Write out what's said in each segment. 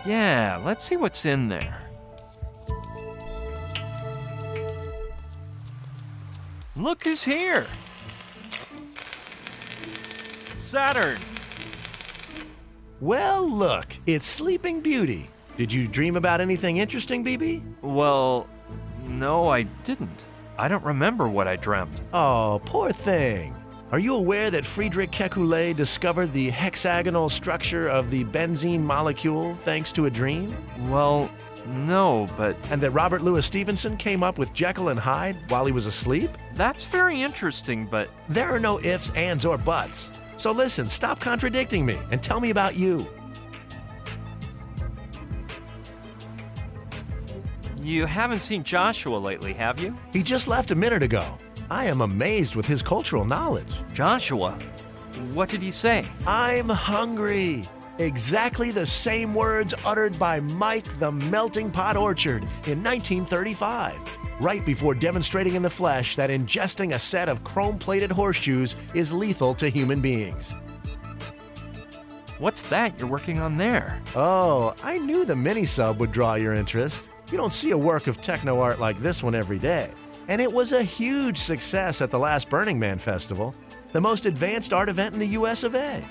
Yeah, let's see what's in there. Look who's here! Saturn! Well, look, it's Sleeping Beauty. Did you dream about anything interesting, BB? Well, no, I didn't. I don't remember what I dreamt. Oh, poor thing. Are you aware that Friedrich Kekulé discovered the hexagonal structure of the benzene molecule thanks to a dream? Well, no, but And that Robert Louis Stevenson came up with Jekyll and Hyde while he was asleep? that's very interesting, but There are no ifs, ands, or buts. So listen, stop contradicting me and tell me about you. you haven't seen Joshua lately, have you? He just left a minute ago. I am amazed with his cultural knowledge. Joshua? What did he say? I'm hungry. Exactly the same words uttered by Mike the Melting Pot Orchard in 1935, right before demonstrating in the flesh that ingesting a set of chrome-plated horseshoes is lethal to human beings. What's that you're working on there? Oh, I knew the mini-sub would draw your interest. You don't see a work of techno art like this one every day. And it was a huge success at the last Burning Man Festival, the most advanced art event in the US of A.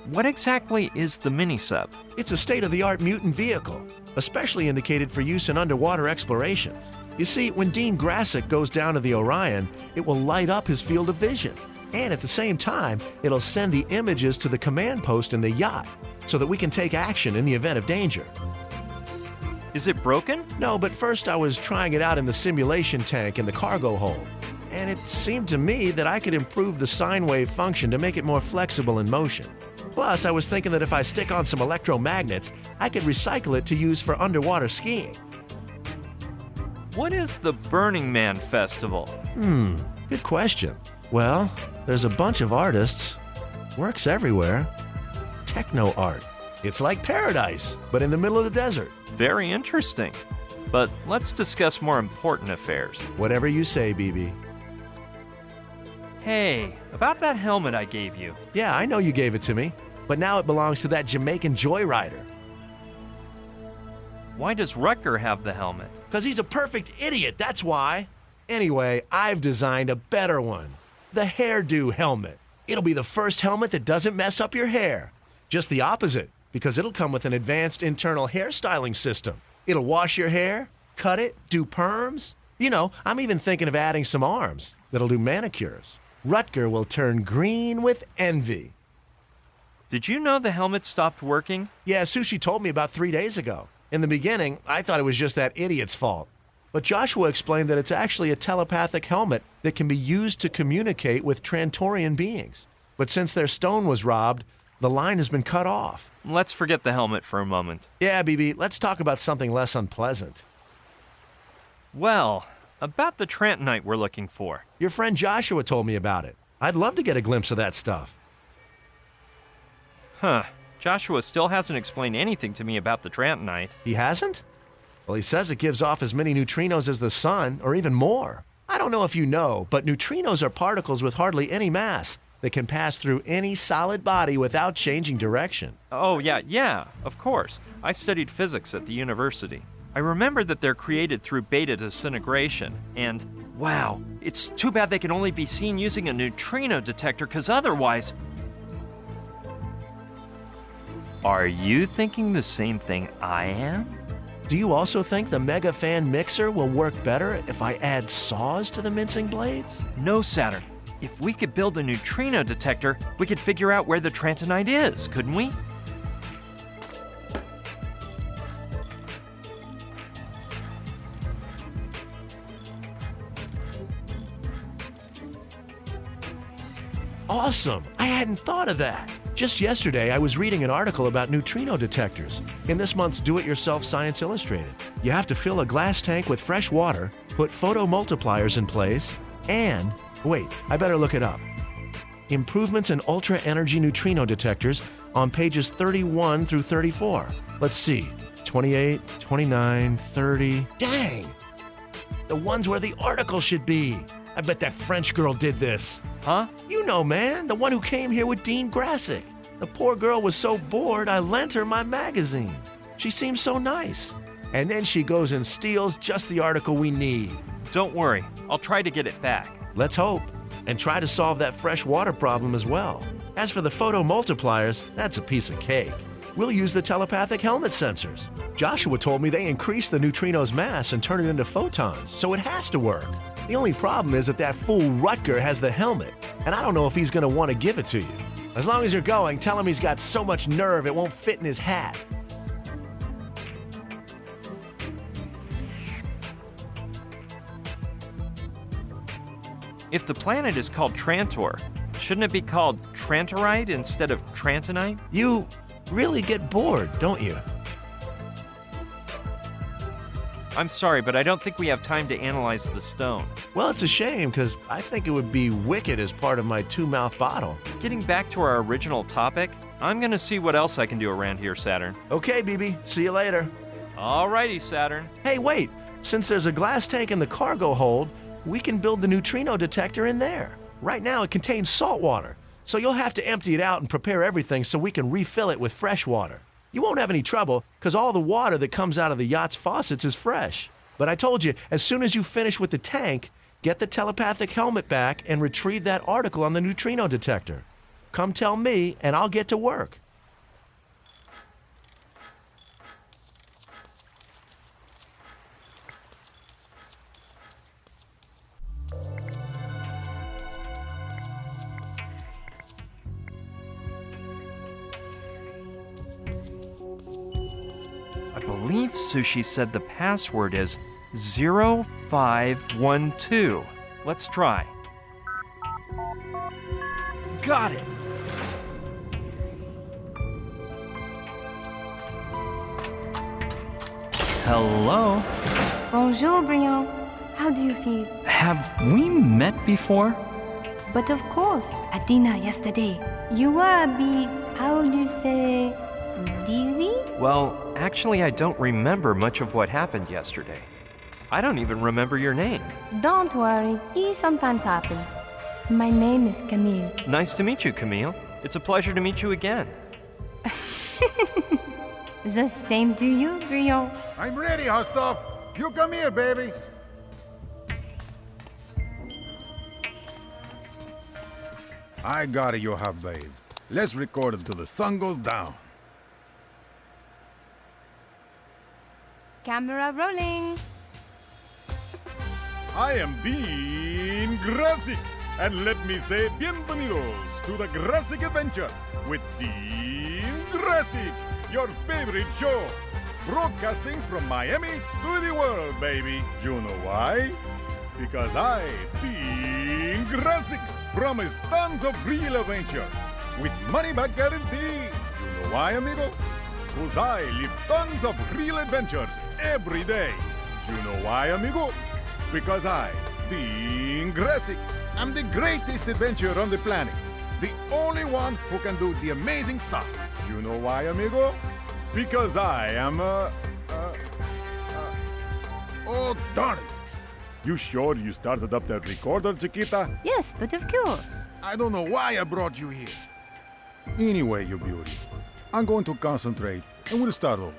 What exactly is the mini-sub? It's a state-of-the-art mutant vehicle, especially indicated for use in underwater explorations. You see, when Dean Grassick goes down to the Orion, it will light up his field of vision. And at the same time, it'll send the images to the command post in the yacht so that we can take action in the event of danger. Is it broken? No, but first I was trying it out in the simulation tank in the cargo hold. And it seemed to me that I could improve the sine wave function to make it more flexible in motion. Plus, I was thinking that if I stick on some electromagnets, I could recycle it to use for underwater skiing. What is the Burning Man Festival? Good question. Well, there's a bunch of artists, works everywhere. Techno art. It's like paradise, but in the middle of the desert. Very interesting. But let's discuss more important affairs. Whatever you say, BB. Hey, about that helmet I gave you. Yeah, I know you gave it to me, but now it belongs to that Jamaican joyrider. Why does Rutger have the helmet? Because he's a perfect idiot, that's why. Anyway, I've designed a better one. The hairdo helmet. It'll be the first helmet that doesn't mess up your hair. Just the opposite, because it'll come with an advanced internal hairstyling system. It'll wash your hair, cut it, do perms. You know, I'm even thinking of adding some arms that'll do manicures. Rutger will turn green with envy. Did you know the helmet stopped working? Yeah, Sushi told me about 3 days ago. In the beginning, I thought it was just that idiot's fault. But Joshua explained that it's actually a telepathic helmet that can be used to communicate with Trantorian beings. But since their stone was robbed, the line has been cut off. Let's forget the helmet for a moment. Yeah, BB, let's talk about something less unpleasant. Well, about the Trantonite we're looking for. Your friend Joshua told me about it. I'd love to get a glimpse of that stuff. Huh. Joshua still hasn't explained anything to me about the Trantonite. He hasn't? Well, he says it gives off as many neutrinos as the sun, or even more. I don't know if you know, but neutrinos are particles with hardly any mass that can pass through any solid body without changing direction. Oh, yeah, of course. I studied physics at the university. I remember that they're created through beta disintegration, and wow, it's too bad they can only be seen using a neutrino detector, because otherwise... Are you thinking the same thing I am? Do you also think the Mega Fan mixer will work better if I add saws to the mincing blades? No, Saturn. If we could build a neutrino detector, we could figure out where the Trantonite is, couldn't we? Awesome! I hadn't thought of that. Just yesterday, I was reading an article about neutrino detectors in this month's Do-It-Yourself Science Illustrated. You have to fill a glass tank with fresh water, put photomultipliers in place, and, wait, I better look it up. Improvements in ultra-energy neutrino detectors on pages 31 through 34. Let's see, 28, 29, 30. Dang! The ones where the article should be. I bet that French girl did this. Huh? You know, man, the one who came here with Dean Grassick. The poor girl was so bored, I lent her my magazine. She seems so nice. And then she goes and steals just the article we need. Don't worry, I'll try to get it back. Let's hope. And try to solve that fresh water problem as well. As for the photo multipliers, that's a piece of cake. We'll use the telepathic helmet sensors. Joshua told me they increase the neutrino's mass and turn it into photons, so it has to work. The only problem is that fool Rutger has the helmet, and I don't know if he's going to want to give it to you. As long as you're going, tell him he's got so much nerve it won't fit in his hat. If the planet is called Trantor, shouldn't it be called Trantorite instead of Trantonite? You really get bored, don't you? I'm sorry, but I don't think we have time to analyze the stone. Well, it's a shame, because I think it would be wicked as part of my two-mouth bottle. Getting back to our original topic, I'm gonna see what else I can do around here, Saturn. Okay, BB. See you later. Alrighty, Saturn. Hey, wait. Since there's a glass tank in the cargo hold, we can build the neutrino detector in there. Right now, it contains salt water, so you'll have to empty it out and prepare everything so we can refill it with fresh water. You won't have any trouble, because all the water that comes out of the yacht's faucets is fresh. But I told you, as soon as you finish with the tank, get the telepathic helmet back and retrieve that article on the neutrino detector. Come tell me, and I'll get to work. I believe Sushi said the password is 0512. Let's try. Got it! Hello? Bonjour, Brian. How do you feel? Have we met before? But of course, at dinner yesterday. You were a bit, how do you say, dizzy? Well, actually, I don't remember much of what happened yesterday. I don't even remember your name. Don't worry, it sometimes happens. My name is Camille. Nice to meet you, Camille. It's a pleasure to meet you again. The same to you, Brian. I'm ready, Hostov. You come here, baby. I got it, you have, babe. Let's record until the sun goes down. Camera rolling. I am Dean Grasic, and let me say bienvenidos to the Grasic Adventure with Dean Grasic, your favorite show. Broadcasting from Miami to the world, baby. You know why? Because I, Dean Grasic, promise tons of real adventure with money-back guarantee. You know why, amigo? Because I live tons of real adventures every day. You know why, amigo? Because I, Dean Grasic, am the greatest adventurer on the planet. The only one who can do the amazing stuff. You know why, amigo? Because I am oh, darn it. You sure you started up that recorder, Chiquita? Yes, but of course. I don't know why I brought you here. Anyway, you beauty, I'm going to concentrate and we'll start over.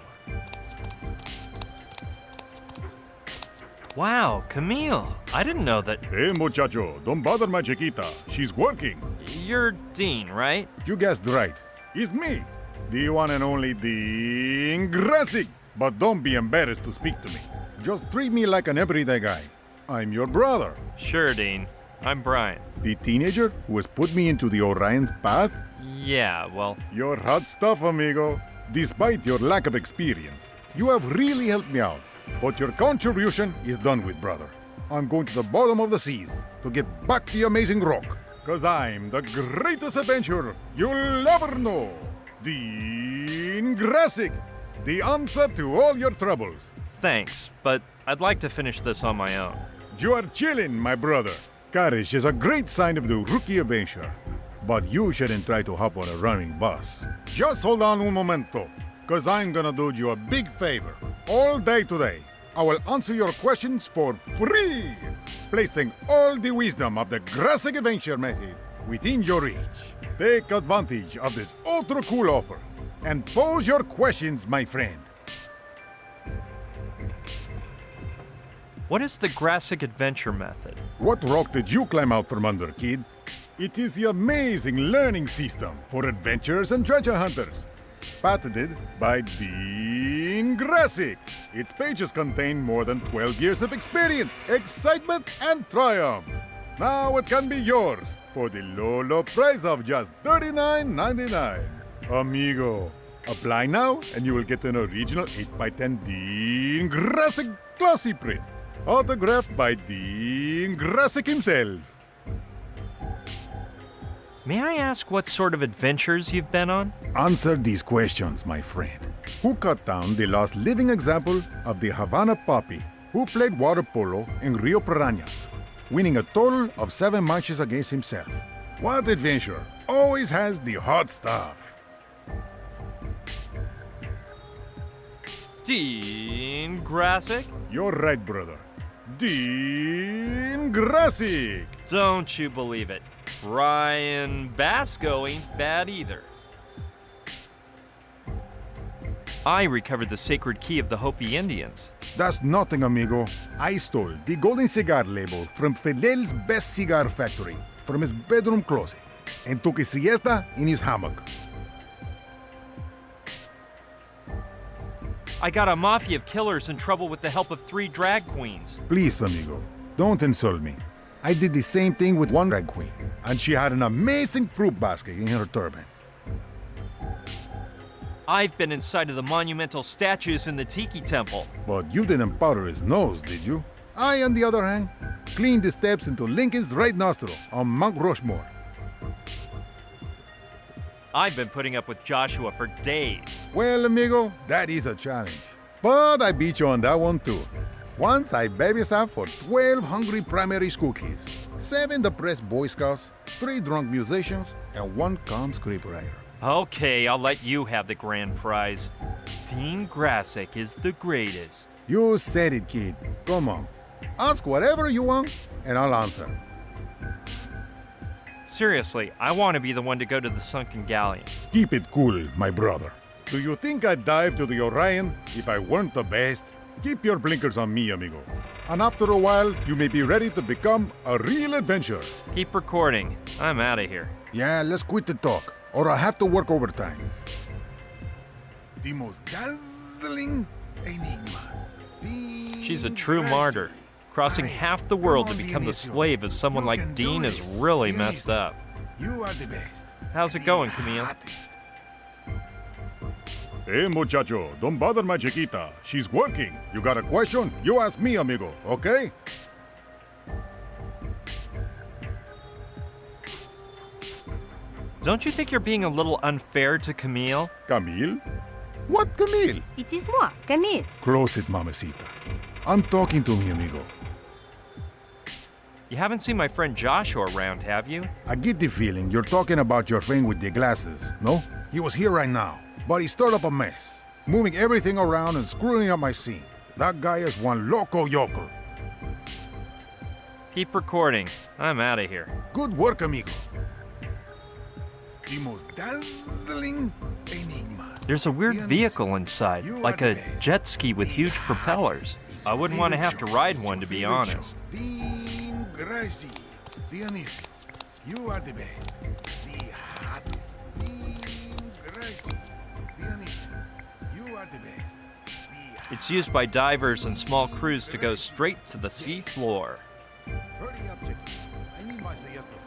Wow, Camille. I didn't know that. Hey, muchacho, don't bother my Chiquita. She's working. You're Dean, right? You guessed right. It's me, the one and only Dean Grasic. But don't be embarrassed to speak to me. Just treat me like an everyday guy. I'm your brother. Sure, Dean. I'm Brian. The teenager who has put me into the Orion's path? Yeah, well, You're hot stuff, amigo. Despite your lack of experience, you have really helped me out. But your contribution is done with, brother. I'm going to the bottom of the seas to get back the amazing rock. Cause I'm the greatest adventurer you'll ever know. Dean Grasic, the answer to all your troubles. thanks, but I'd like to finish this on my own. You are chilling, my brother. Courage is a great sign of the rookie adventure. But you shouldn't try to hop on a running bus. Just hold on un momento, cause I'm gonna do you a big favor. All day today, I will answer your questions for free, placing all the wisdom of the Grasic Adventure method within your reach. Take advantage of this ultra cool offer and pose your questions, my friend. What is the Grassic Adventure method? What rock did you climb out from under, kid? It is the amazing learning system for adventurers and treasure hunters. Patented by Dean Grassic. Its pages contain more than 12 years of experience, excitement, and triumph. Now it can be yours for the low, low price of just $39.99. Amigo, apply now and you will get an original 8x10 Dean Grassic glossy print, autographed by Dean Grassic himself. May I ask what sort of adventures you've been on? Answer these questions, my friend. Who cut down the last living example of the Havana poppy? Who played water polo in Rio Piranhas, winning a total of 7 matches against himself? What adventurer always has the hot stuff? Dean Grassic? You're right, brother. Dean Grassic! Don't you believe it. Brian Basco ain't bad either. I recovered the sacred key of the Hopi Indians. That's nothing, amigo. I stole the golden cigar label from Fidel's best cigar factory from his bedroom closet and took a siesta in his hammock. I got a mafia of killers in trouble with the help of 3 drag queens. Please, amigo, don't insult me. I did the same thing with one drag queen, and she had an amazing fruit basket in her turban. I've been inside of the monumental statues in the Tiki Temple. But you didn't powder his nose, did you? I, on the other hand, cleaned the steps into Lincoln's right nostril on Mount Rushmore. I've been putting up with Joshua for days. Well, amigo, that is a challenge. But I beat you on that one too. Once I babysat for 12 hungry primary school kids, 7 depressed Boy Scouts, 3 drunk musicians, and 1 calm scriptwriter. Okay, I'll let you have the grand prize. Dean Grassic is the greatest. You said it, kid. Come on. Ask whatever you want, and I'll answer. Seriously, I want to be the one to go to the sunken galleon. Keep it cool, my brother. Do you think I'd dive to the Orion if I weren't the best? Keep your blinkers on me, amigo. And after a while, you may be ready to become a real adventurer. Keep recording. I'm out of here. Yeah, let's quit the talk, or I have to work overtime. The most dazzling enigmas. She's a true martyr. Crossing half the world to become the slave of someone like Dean is really messed up. You are the best. How's it going, Camille? Hey, muchacho, don't bother my chiquita. She's working. You got a question? You ask me, amigo, okay? Don't you think you're being a little unfair to Camille? Camille? What Camille? It is moi, Camille. Close it, mamacita. I'm talking to me, amigo. You haven't seen my friend Joshua around, have you? I get the feeling you're talking about your friend with the glasses, no? He was here right now, but he stirred up a mess, moving everything around and screwing up my scene. That guy is one loco yokel. Keep recording. I'm out of here. Good work, amigo. The most dazzling enigma. There's a weird vehicle inside, like a jet ski with huge propellers. I wouldn't want to have to ride one, to be honest. Dean Grassic, Dionysio, you are the best. The hottest. Dean Grassic, Dionysio, you are the best. It's used by divers and small crews to go straight to the sea floor. Hurry up, Jackie. I need my siesta.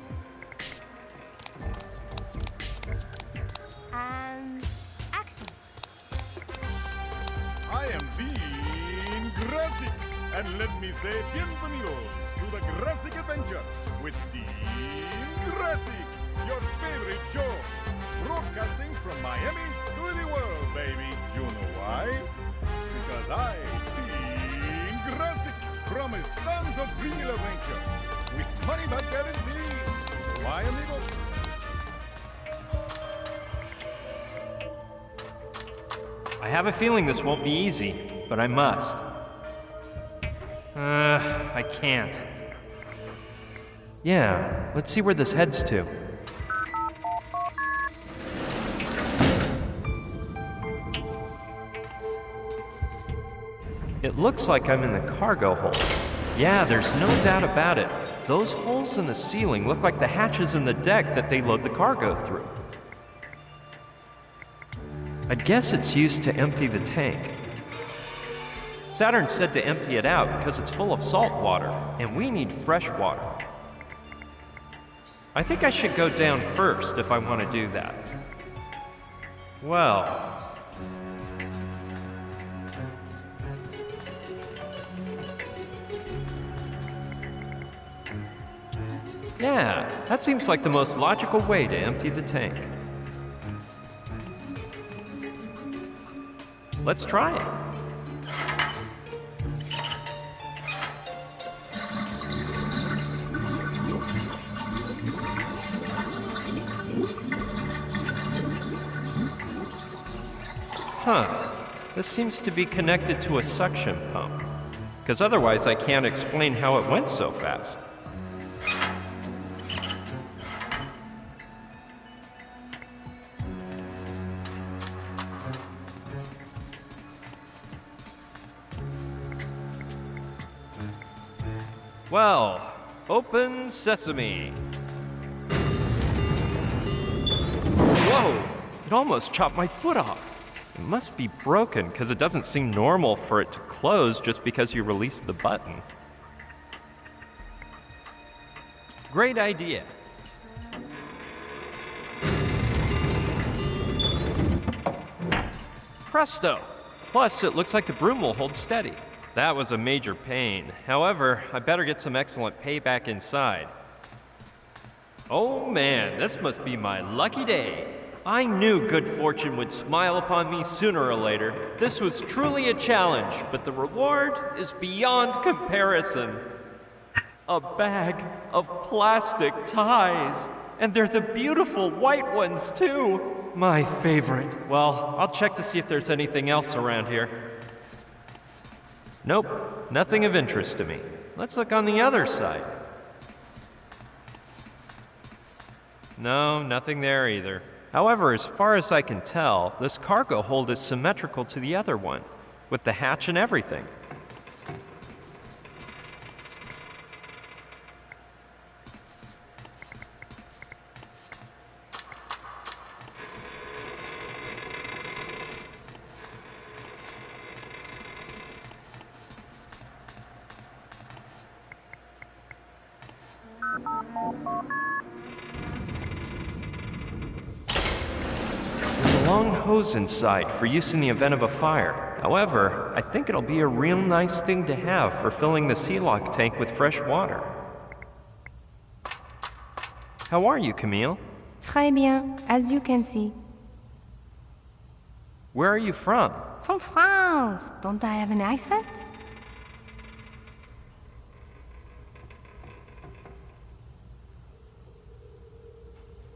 And action. I am Dean Grassic, and let me say bienvenidos to the Grassic Adventure with Dean Grassic, your favorite show, broadcasting from Miami to the world, baby. You know why? Because I, Dean Grassic, promise tons of real adventure with money back guarantee. Why, amigo? I have a feeling this won't be easy, but I must. I can't. Yeah, let's see where this heads to. It looks like I'm in the cargo hold. Yeah, there's no doubt about it. Those holes in the ceiling look like the hatches in the deck that they load the cargo through. I'd guess it's used to empty the tank. Saturn said to empty it out because it's full of salt water, and we need fresh water. I think I should go down first if I want to do that. Well... yeah, that seems like the most logical way to empty the tank. Let's try it. Huh, this seems to be connected to a suction pump, because otherwise I can't explain how it went so fast. Well, open sesame. Whoa, it almost chopped my foot off. It must be broken because it doesn't seem normal for it to close just because you release the button. Great idea. Presto! Plus, it looks like the broom will hold steady. That was a major pain. However, I better get some excellent payback inside. Oh man, this must be my lucky day. I knew good fortune would smile upon me sooner or later. This was truly a challenge, but the reward is beyond comparison. A bag of plastic ties. And they're the beautiful white ones, too. My favorite. Well, I'll check to see if there's anything else around here. Nope, nothing of interest to me. Let's look on the other side. No, nothing there either. However, as far as I can tell, this cargo hold is symmetrical to the other one, with the hatch and everything. Long hose inside for use in the event of a fire. However, I think it'll be a real nice thing to have for filling the Sea-Lock tank with fresh water. How are you, Camille? Très bien, as you can see. Where are you from? From France. Don't I have an accent?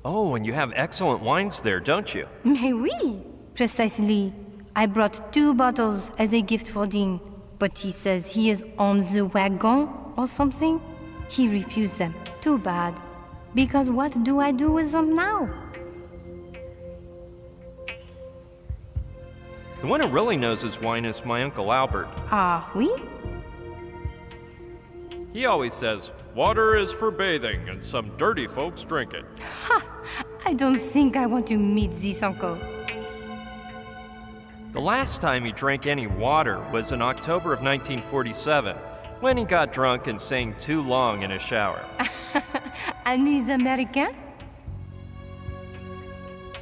Oh, and you have excellent wines there, don't you? Mais oui, precisely. I brought 2 bottles as a gift for Dean, but he says he is on the wagon or something. He refused them. Too bad. Because what do I do with them now? The one who really knows his wine is my Uncle Albert. Ah, oui? He always says, water is for bathing and some dirty folks drink it. Ha! I don't think I want to meet this uncle. The last time he drank any water was in October of 1947, when he got drunk and sang too long in a shower. And he's American?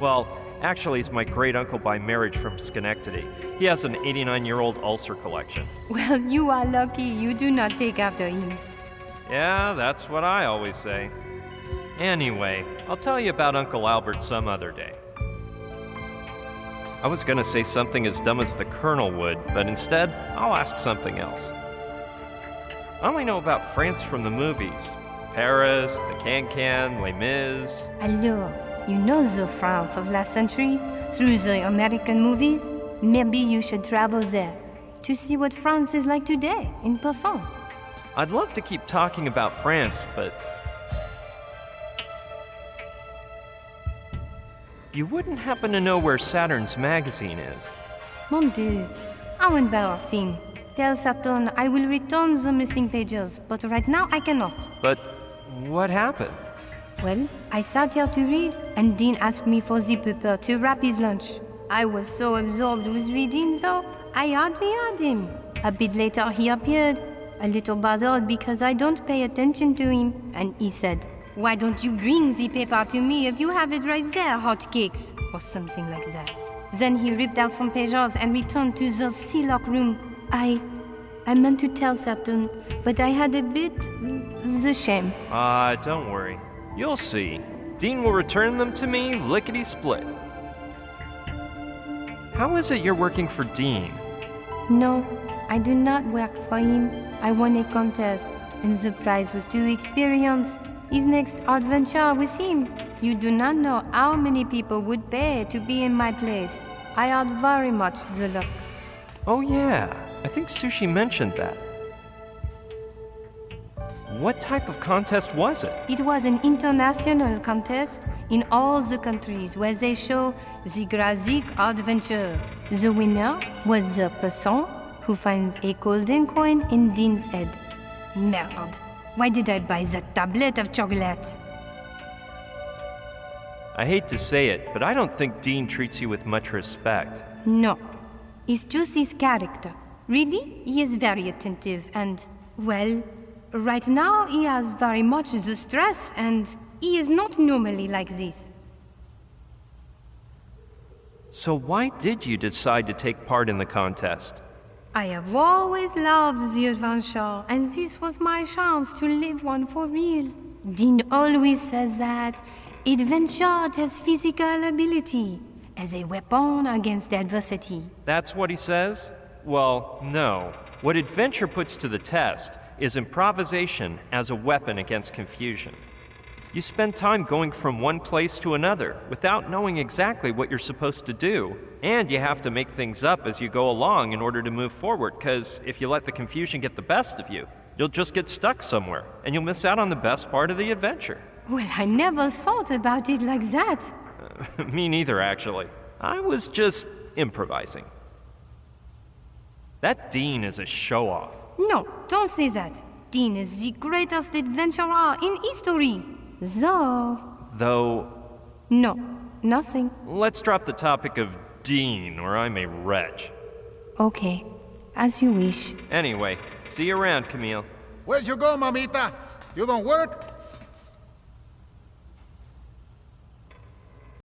Well, actually, he's my great uncle by marriage from Schenectady. He has an 89-year-old ulcer collection. Well, you are lucky you do not take after him. Yeah, that's what I always say. Anyway, I'll tell you about Uncle Albert some other day. I was gonna say something as dumb as the Colonel would, but instead, I'll ask something else. I only know about France from the movies. Paris, the Can-Can, Les Mis. Alors, you know the France of last century through the American movies? Maybe you should travel there to see what France is like today, in person. I'd love to keep talking about France, but... you wouldn't happen to know where Saturn's magazine is? Mon Dieu, how embarrassing. Tell Saturn I will return the missing pages, but right now I cannot. But what happened? Well, I sat here to read, and Dean asked me for the paper to wrap his lunch. I was so absorbed with reading, though, I hardly heard him. A bit later, he appeared, a little bothered because I don't pay attention to him, and he said, "Why don't you bring the paper to me if you have it right there, hotcakes?" or something like that. Then he ripped out some pages and returned to the Sealock room. I meant to tell Saturn, but I had a bit the shame. Don't worry. You'll see. Dean will return them to me lickety-split. How is it you're working for Dean? No, I do not work for him. I won a contest, and the prize was to experience his next adventure with him. You do not know how many people would pay to be in my place. I had very much the luck. Oh yeah, I think Sushi mentioned that. What type of contest was it? It was an international contest in all the countries where they show the Grazik adventure. The winner was the person who found a golden coin in Dean's head. Merde. Why did I buy that tablet of chocolate? I hate to say it, but I don't think Dean treats you with much respect. No. It's just his character. Really, he is very attentive and, well, right now he has very much the stress and he is not normally like this. So why did you decide to take part in the contest? I have always loved the adventure, and this was my chance to live one for real. Dean always says that adventure has physical ability as a weapon against adversity. That's what he says? Well, no. What adventure puts to the test is improvisation as a weapon against confusion. You spend time going from one place to another without knowing exactly what you're supposed to do, and you have to make things up as you go along in order to move forward, because if you let the confusion get the best of you, you'll just get stuck somewhere, and you'll miss out on the best part of the adventure. Well, I never thought about it like that. Me neither, actually. I was just improvising. That Dean is a show-off. No, don't say that. Dean is the greatest adventurer in history. Though, No, nothing. let's drop the topic of Dean, or I'm a wretch. Okay, as you wish. Anyway, see you around, Camille. Where'd you go, mamita? You don't work?